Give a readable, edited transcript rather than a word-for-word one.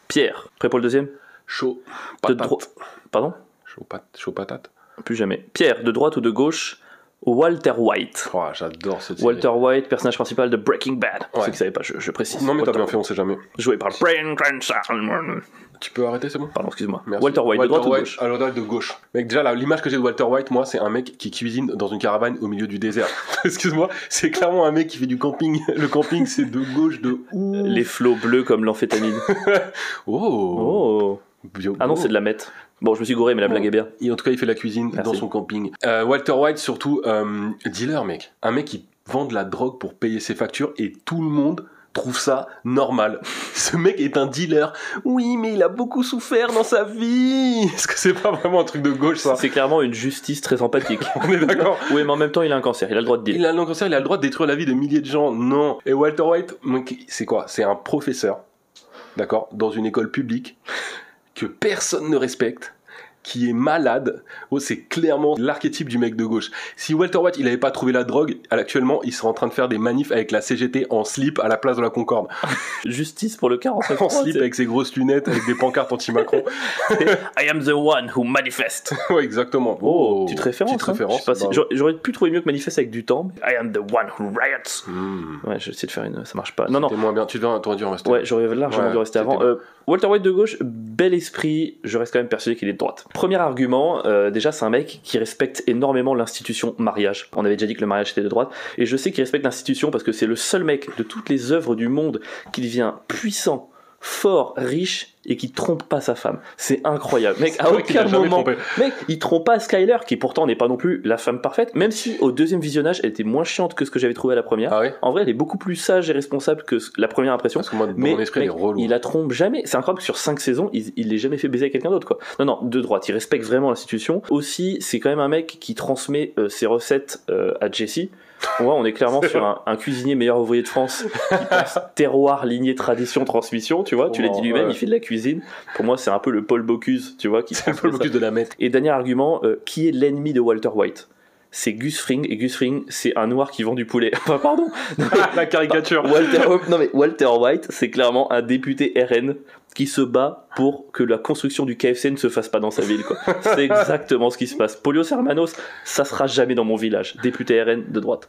Pierre, prêt pour le deuxième? Chaud. De Patate. Pardon? Chaud patate. Plus jamais. Pierre, de droite ou de gauche? Walter White. Oh, j'adore cette série. Walter White, personnage principal de Breaking Bad. Pour Ouais. ceux qui ne savaient pas, je précise. Non mais t'as Walter bien fait, on sait jamais. Joué par Brian Cranston. Tu peux arrêter, c'est bon? Pardon, excuse-moi. Merci. Walter White, de droite ou de White, gauche? à droite de gauche. Mec, déjà, l'image que j'ai de Walter White, moi, c'est un mec qui cuisine dans une caravane au milieu du désert. Excuse-moi, c'est clairement un mec qui fait du camping. Le camping, c'est de gauche, de ouf. Les flots bleus comme l'amphétamine. Oh. Oh. Ah non, c'est de la meth. Bon, je me suis gouré, mais la blague est bien. Et en tout cas, il fait la cuisine Merci. dans son camping. Walter White, surtout, dealer, mec. Un mec qui vend de la drogue pour payer ses factures et tout le monde trouve ça normal. Ce mec est un dealer. Oui, mais il a beaucoup souffert dans sa vie. Est-ce que c'est pas vraiment un truc de gauche, ça? C'est clairement une justice très empathique. On est d'accord. Oui, mais en même temps, il a un cancer, il a le droit de dire. Il a le cancer, il a le droit de détruire la vie de milliers de gens. Non. Et Walter White, c'est quoi? C'est un professeur, d'accord, dans une école publique que personne ne respecte, qui est malade. Oh, c'est clairement l'archétype du mec de gauche. Si Walter White, il avait pas trouvé la drogue, actuellement, il serait en train de faire des manifs avec la CGT en slip à la place de la Concorde. Justice pour le 49. En slip avec ses grosses lunettes, avec des pancartes anti-Macron. I am the one who manifest. Ouais, exactement. Oh, petite référence. Petite référence. Je sais pas si- j'aurais pu trouver mieux que manifeste avec du temps. I am the one who riots. Hmm. Ouais, j'essaie de faire une. Ça marche pas. Non, non. C'était moins bien. T'aurais dû en rester. Ouais, j'aurais largement Ouais, dû rester avant. c'était Walter White de gauche, bel esprit, je reste quand même persuadé qu'il est de droite. Premier argument, déjà c'est un mec qui respecte énormément l'institution mariage. On avait déjà dit que le mariage était de droite, et je sais qu'il respecte l'institution parce que c'est le seul mec de toutes les œuvres du monde qui devient puissant, fort, riche, et qui trompe pas sa femme. C'est incroyable. Mec, à vrai qu'il aucun a jamais moment... trompé. Mec, il trompe pas Skyler, qui pourtant n'est pas non plus la femme parfaite, même si au deuxième visionnage, elle était moins chiante que ce que j'avais trouvé à la première. Ah ouais? En vrai, elle est beaucoup plus sage et responsable que la première impression. Parce que moi, dans Mais mon esprit, mec, il est relou. il la trompe jamais. C'est incroyable que sur 5 saisons, il l'ait jamais fait baiser avec quelqu'un d'autre, quoi. Non, non, de droite. Il respecte vraiment l'institution. Aussi, c'est quand même un mec qui transmet ses recettes à Jesse. Ouais, on est clairement sur un cuisinier meilleur ouvrier de France qui passe terroir, lignée, tradition, transmission, tu vois. Tu l'as dit lui-même, ouais. il fait de la cuisine. Pour moi, c'est un peu le Paul Bocuse, tu vois. C'est un peu le focus de la mettre. Et dernier argument, qui est l'ennemi de Walter White? C'est Gus Fring, et Gus Fring, c'est un noir qui vend du poulet. Enfin, pardon. La caricature. Walter White, c'est clairement un député RN qui se bat pour que la construction du KFC ne se fasse pas dans sa ville, quoi. C'est exactement ce qui se passe. Polios Hermanos, ça sera jamais dans mon village. Député RN de droite.